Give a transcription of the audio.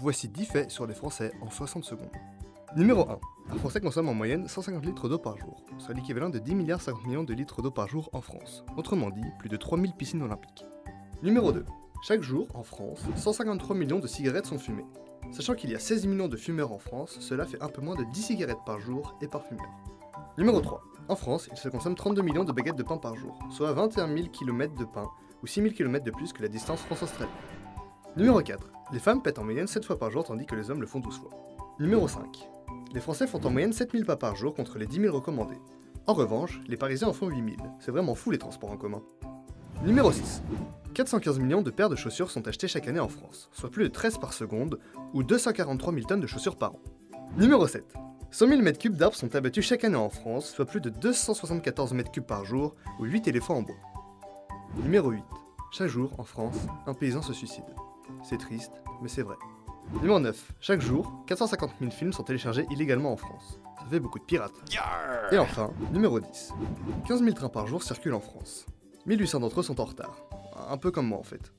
Voici 10 faits sur les Français en 60 secondes. Numéro 1. Un Français consomme en moyenne 150 litres d'eau par jour, soit l'équivalent de 10 milliards 50 millions de litres d'eau par jour en France. Autrement dit, plus de 3000 piscines olympiques. Numéro 2. Chaque jour, en France, 153 millions de cigarettes sont fumées. Sachant qu'il y a 16 millions de fumeurs en France, cela fait un peu moins de 10 cigarettes par jour et par fumeur. Numéro 3. En France, il se consomme 32 millions de baguettes de pain par jour, soit 21 000 km de pain, ou 6 000 km de plus que la distance France-Australie. Numéro 4. Les femmes pètent en moyenne 7 fois par jour tandis que les hommes le font 12 fois. Numéro 5. Les Français font en moyenne 7000 pas par jour contre les 10 000 recommandés. En revanche, les Parisiens en font 8000. C'est vraiment fou les transports en commun. Numéro 6. 415 millions de paires de chaussures sont achetées chaque année en France, soit plus de 13 par seconde, ou 243 000 tonnes de chaussures par an. Numéro 7. 100 000 m3 d'arbres sont abattus chaque année en France, soit plus de 274 m3 par jour, ou 8 éléphants en bois. Numéro 8. Chaque jour, en France, un paysan se suicide. C'est triste, mais c'est vrai. Numéro 9. Chaque jour, 450 000 films sont téléchargés illégalement en France. Ça fait beaucoup de pirates. Et enfin, numéro 10. 15 000 trains par jour circulent en France. 1800 d'entre eux sont en retard. Un peu comme moi en fait.